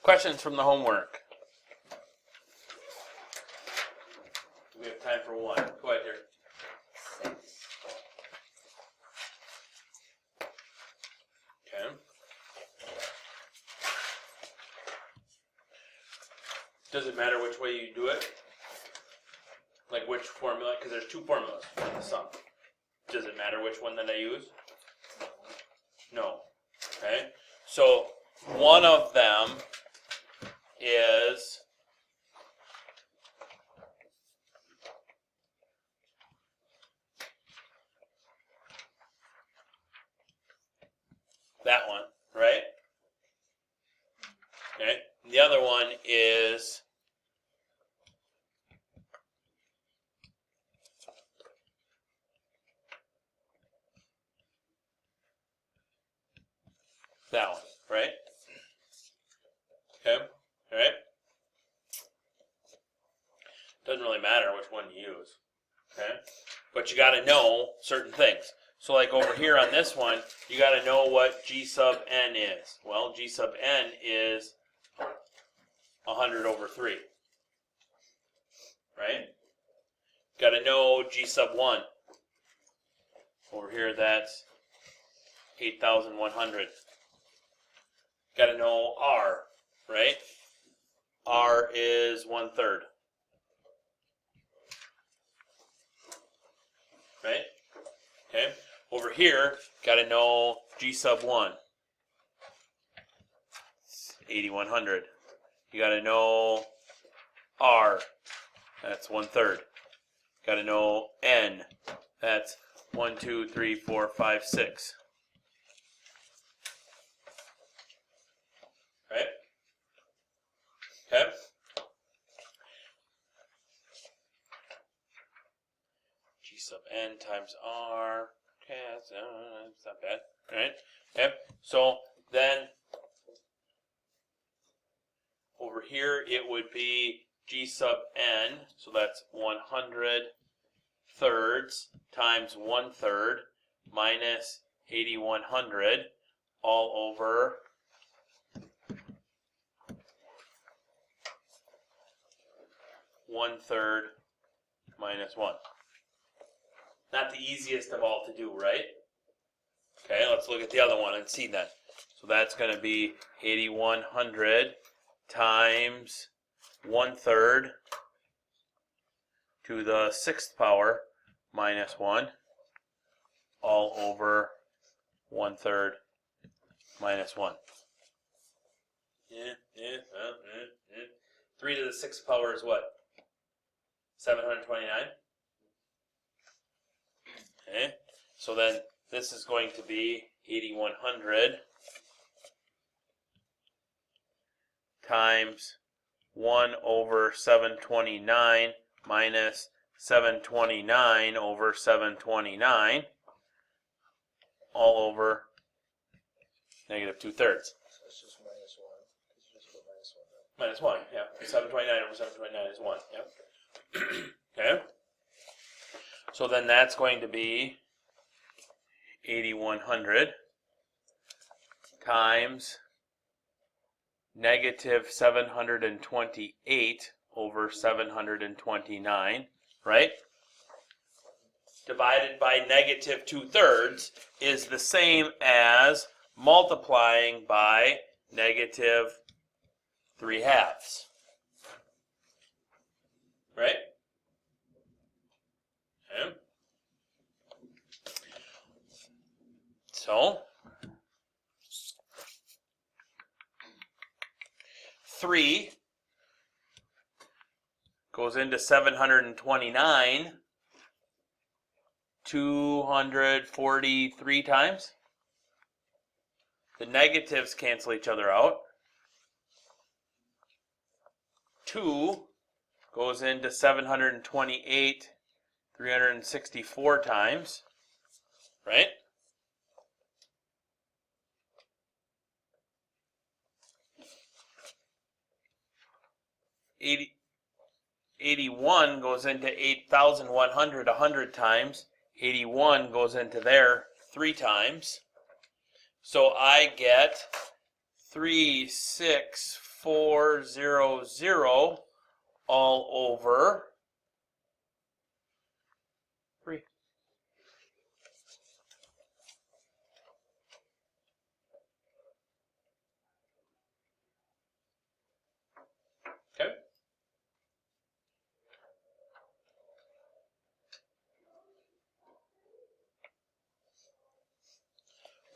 Questions from the homework? Do we have time for one? Go ahead, here. 6. Okay. Does it matter which way you do it? Like which formula? Because there's two formulas for the sum. Does it matter which one that I use? No. Okay. So one of them is that one, right? Okay. And the other one is that one, right? Okay. All right. Doesn't really matter which one you use. Okay. But you got to know certain things. So like over here on this one, you got to know what G sub n is. Well, G sub n is 100 over 3. Right? Got to know G sub 1. Over here, that's 8,100. Got to know R, right? R is 1/3. Right? Okay. Over here, got to know G sub 1. It's 8,100. You got to know R. That's 1/3. Got to know N. That's 1, 2, 3, 4, 5, 6. Right? Okay. G sub n times r. Okay, that's not bad. Right? Okay. So then over here it would be G sub n. So that's 100 thirds times 1/3 minus 8,100 all over 1/3 minus 1. Not the easiest of all to do, right? Okay, let's look at the other one and see that. So that's going to be 8,100 times 1/3 to the 6th power minus 1 all over 1/3 minus 1. 3 to the 6th power is what? 729? Okay, so then this is going to be 8,100 times 1 over 729 minus 729 over 729 all over negative 2/3. So it's just minus 1. Just put minus 1 there. Minus 1, yeah. 729 over 729 is 1, yeah. Okay. So then that's going to be 8,100 times negative 728 over 729, right? Divided by negative 2/3 is the same as multiplying by negative 3/2. Right? Okay. So 3 goes into 729 243 times. The negatives cancel each other out. 2 goes into 728 364 times, right? 81 goes into 8,100 100 times. 81 goes into there 3 times. So I get 3, 6, 400 all over 3. Okay.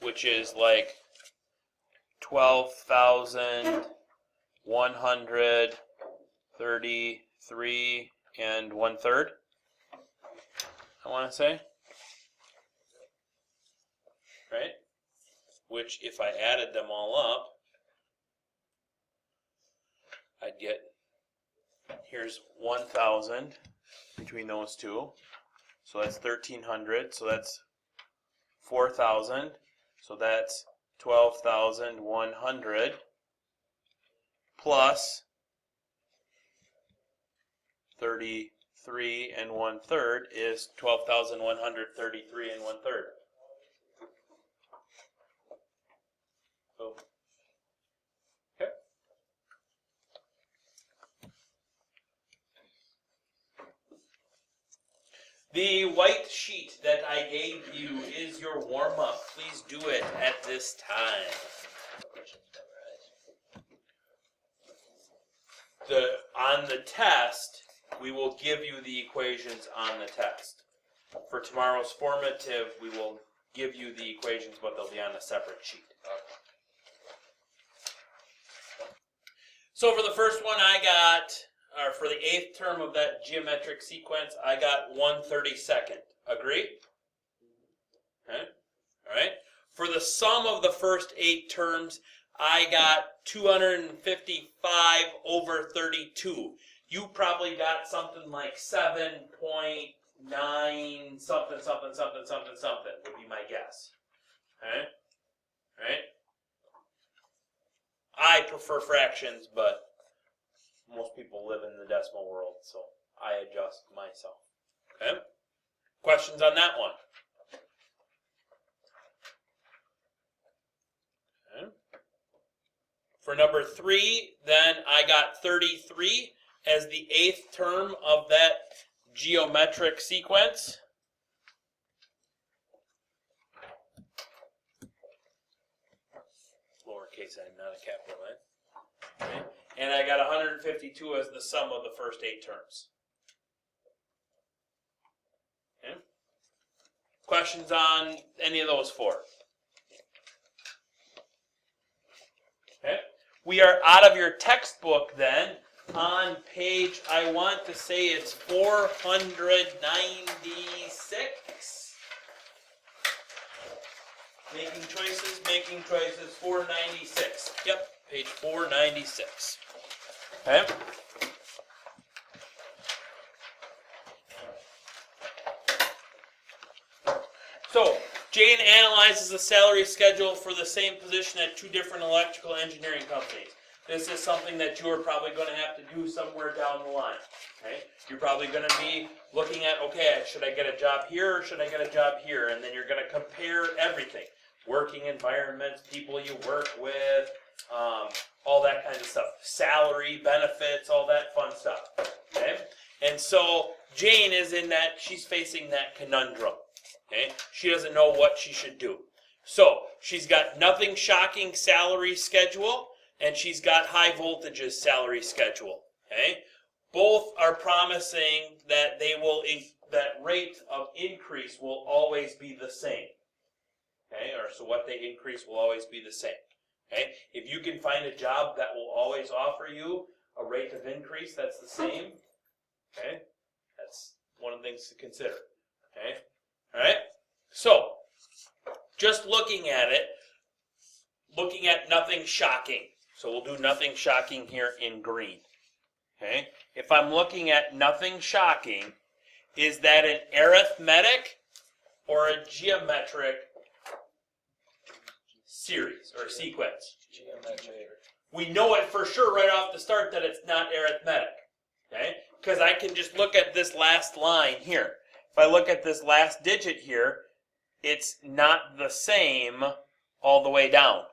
Which is like 12,133 and 1/3. I want to say, right? Which, if I added them all up, I'd get, here's 1,000 between those two, so that's 1,300, so that's 4,000, so that's 12,100 plus 33 and 1/3 is 12,133 and 1/3. Oh. Okay. The white sheet that I gave you is your warm-up. Please do it at this time. On the test, we will give you the equations on the test. For tomorrow's formative, we will give you the equations, but they'll be on a separate sheet. So for the first one, I got, or for the 8th term of that geometric sequence, I got 1/32. Agree? Okay. All right. For the sum of the first 8 terms, I got 255 over 32. You probably got something like 7.9 something, something, something, something, something would be my guess. Okay? All right? I prefer fractions, but most people live in the decimal world, so I adjust myself. Okay? Questions on that one? Okay. For number 3, then I got 33 as the 8th term of that geometric sequence. Lowercase n, not a capital N. Okay. And I got 152 as the sum of the first 8 terms. Okay. Questions on any of those 4? Okay. We are out of your textbook then. On page, I want to say it's 496. Making choices, 496. Yep, page 496. Okay. So, Jane analyzes the salary schedule for the same position at 2 different electrical engineering companies. This is something that you are probably going to have to do somewhere down the line. Okay? You're probably going to be looking at, okay, should I get a job here or should I get a job here? And then you're going to compare everything. Working environments, people you work with, all that kind of stuff. Salary, benefits, all that fun stuff. Okay? And so Jane is in that, she's facing that conundrum. Okay? She doesn't know what she should do. So she's got nothing shocking salary schedule, and she's got high voltages salary schedule. Okay? Both are promising that they will that rate of increase will always be the same. Okay? Or so what they increase will always be the same. Okay? If you can find a job that will always offer you a rate of increase that's the same, okay? That's one of the things to consider. Okay? All right? So, just looking at it, looking at nothing shocking. So we'll do nothing shocking here in green. Okay? If I'm looking at nothing shocking, is that an arithmetic or a geometric series or sequence? Geometric. We know it for sure right off the start that it's not arithmetic. Okay? Because I can just look at this last line here. If I look at this last digit here, it's not the same all the way down.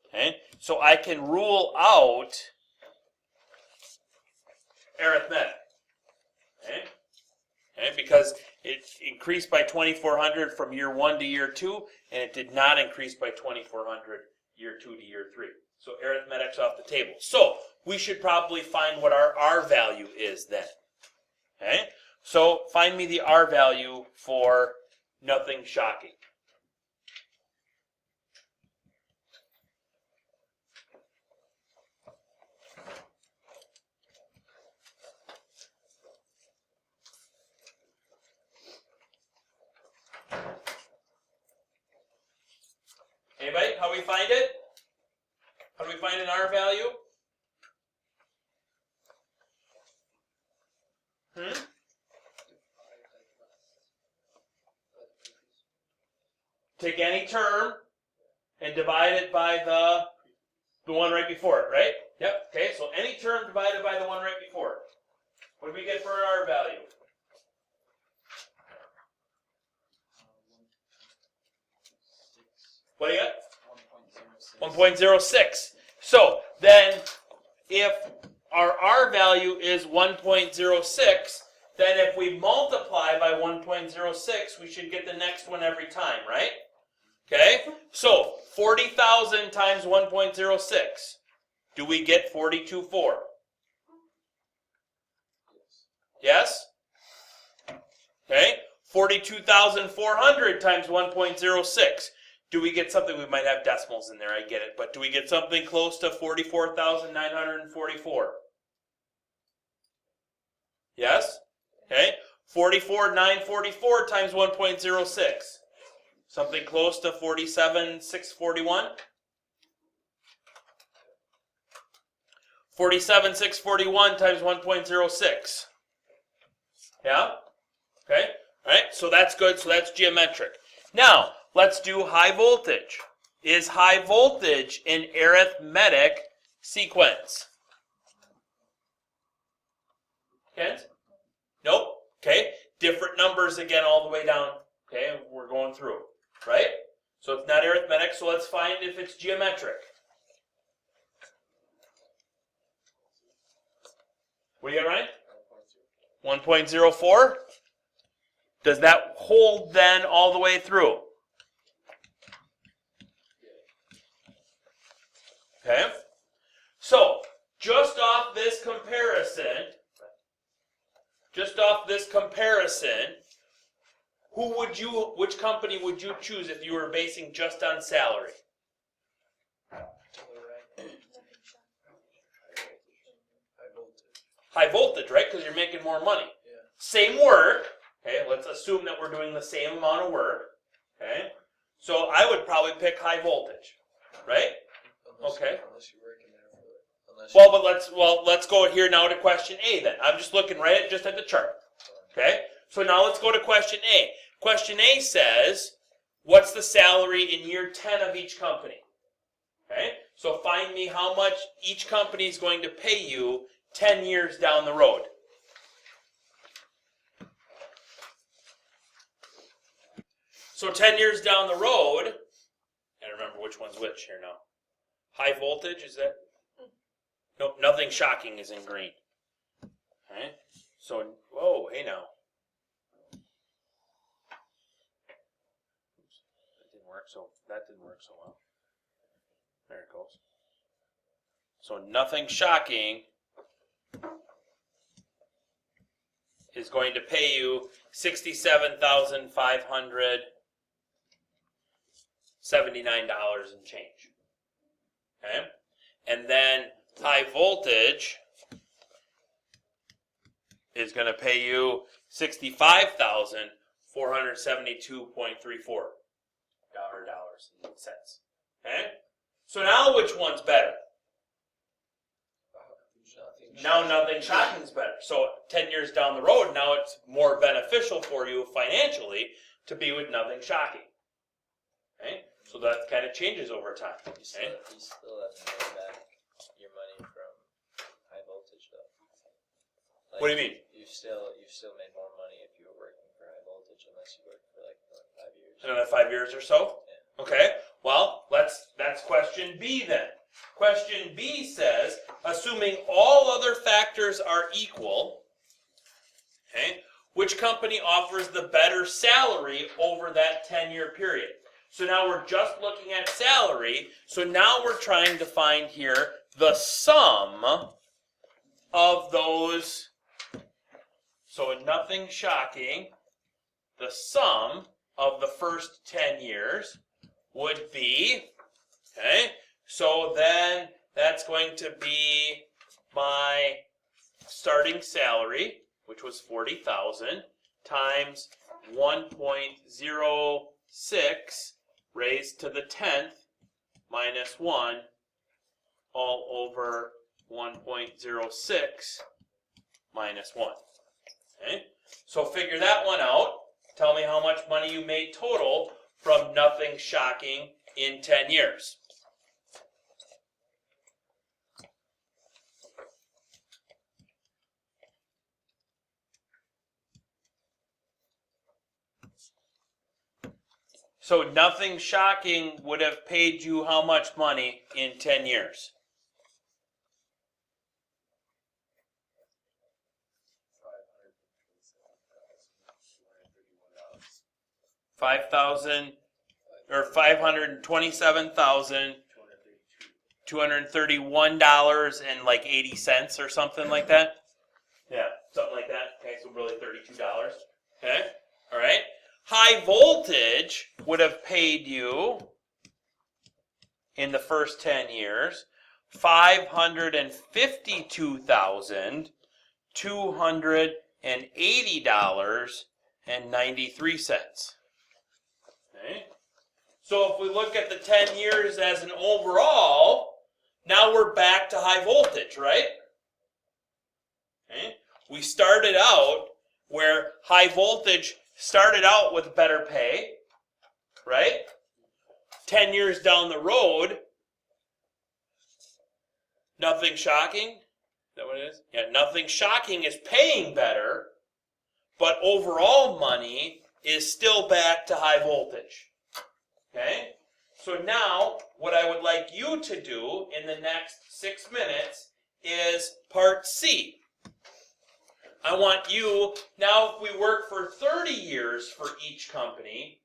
Okay? So I can rule out arithmetic. Okay? Okay, because it increased by 2,400 from year 1 to year 2, and it did not increase by 2,400 year 2 to year 3. So arithmetic's off the table. So we should probably find what our R value is then. Okay? So find me the R value for nothing shocking. Anybody? How do we find it? How do we find an R value? Take any term and divide it by the one right before it, right? Yep. Okay, so any term divided by the one right before it. What do we get for our R value? What do you got? 1.06. So then if our R value is 1.06, then if we multiply by 1.06, we should get the next one every time, right? Okay? So 40,000 times 1.06. Do we get 42.4? Yes? Okay? 42,400 times 1.06. Do we get something? We might have decimals in there, I get it. But do we get something close to 44,944? Yes? Okay? 44,944 times 1.06. Something close to 47,641? 47,641 times 1.06. Yeah? Okay? Alright, so that's good. So that's geometric. Now, let's do high voltage. Is high voltage an arithmetic sequence? Kent? Nope. Okay. Different numbers again all the way down. Okay, we're going through. Right? So it's not arithmetic, so let's find if it's geometric. What do you got, Ryan? 1.04? Does that hold then all the way through? Okay? So, just off this comparison, which company would you choose if you were basing just on salary? High voltage, right? Because you're making more money. Yeah. Same work. Okay, let's assume that we're doing the same amount of work. Okay? So I would probably pick high voltage. Right? Okay. Unless you're working there for it. Well, but let's go here now to question A then. I'm just looking just at the chart. Okay? So now let's go to question A. Question A says, what's the salary in year 10 of each company? Okay? So find me how much each company is going to pay you 10 years down the road. So 10 years down the road, I don't remember which one's which here now. High voltage, is that? Nope, nothing shocking is in green. Okay? So, whoa, hey now. That didn't work so well. There it goes. So nothing shocking is going to pay you $67,579 and change. Okay? And then high voltage is going to pay you $65,472.34. Dollars and cents. Okay? So now which one's better? Now nothing shocking is better. So 10 years down the road, now it's more beneficial for you financially to be with nothing shocking. Okay? So that kind of changes over time. You still have to pay back your money from high voltage though. Like, What do you mean? You've still made more money if you were working for high voltage unless you worked for like 5 years. Another 5 years or so? Yeah. Okay. Well, that's question B then. Question B says, assume assuming all other factors are equal, okay, which company offers the better salary over that 10-year period? So now we're just looking at salary. So now we're trying to find here the sum of those. So nothing shocking. The sum of the first 10 years would be, okay, so then that's going to be my starting salary, which was 40,000, times 1.06 raised to the 10th minus 1 all over 1.06 minus 1. Okay? So figure that one out. Tell me how much money you made total from nothing shocking in 10 years. So nothing shocking would have paid you how much money in 10 years? 5,000 or $527,231.80 or something like that. Yeah, something like that. Okay, so really $32. Okay, all right. High voltage would have paid you in the first 10 years $552,280.93. Okay. So if we look at the 10 years as an overall, now we're back to high voltage, right? Okay. We started out where high voltage started out with better pay, right? 10 years down the road, nothing shocking. Is that what it is? Yeah, nothing shocking is paying better, but overall money is still back to high voltage. Okay? So now, what I would like you to do in the next 6 minutes is part C. I want you, now if we work for 30 years for each company,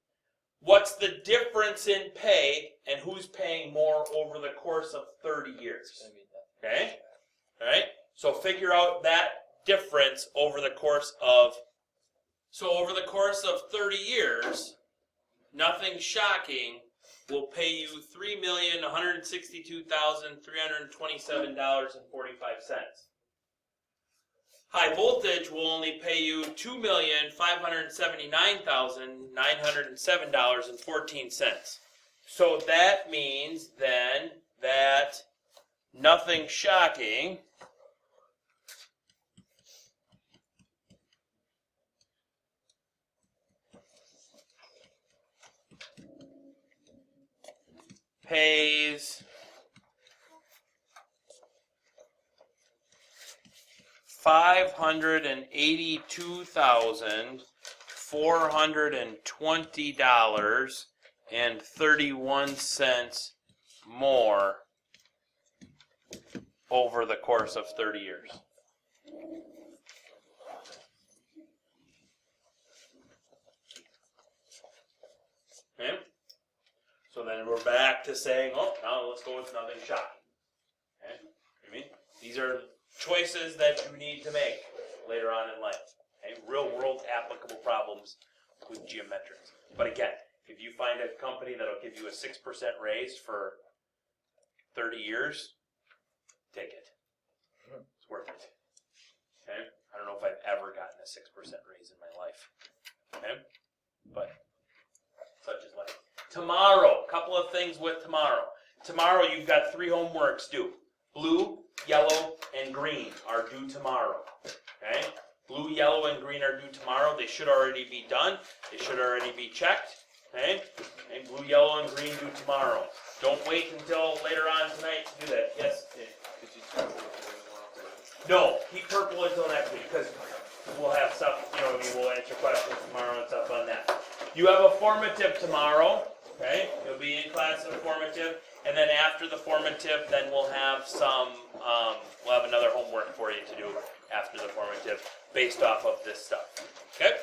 what's the difference in pay and who's paying more over the course of 30 years? Okay? All right? So figure out that difference over the course of, so over the course of 30 years, nothing shocking will pay you $3,162,327.45. High voltage will only pay you $2,579,907.14. So that means then that nothing shocking pays $582,420.31 more over the course of 30 years. Okay? So then we're back to saying, oh, now let's go with nothing shocking. Okay? You mean? These are choices that you need to make later on in life. Okay? Real world applicable problems with geometrics. But again, if you find a company that'll give you a 6% raise for 30 years, take it. It's worth it. Okay? I don't know if I've ever gotten a 6% raise in my life. Okay? But such is life. Tomorrow, a couple of things with tomorrow. Tomorrow you've got 3 homeworks due. Blue, yellow, and green are due tomorrow. Okay? Blue, yellow, and green are due tomorrow. They should already be done. They should already be checked. Okay? And blue, yellow, and green due tomorrow. Don't wait until later on tonight to do that. Yes? No, keep purple until next week because we'll have stuff, we'll answer questions tomorrow and stuff on that. You have a formative tomorrow. Okay? You'll be in class in a formative. And then after the formative, then we'll have we'll have another homework for you to do after the formative based off of this stuff. Okay?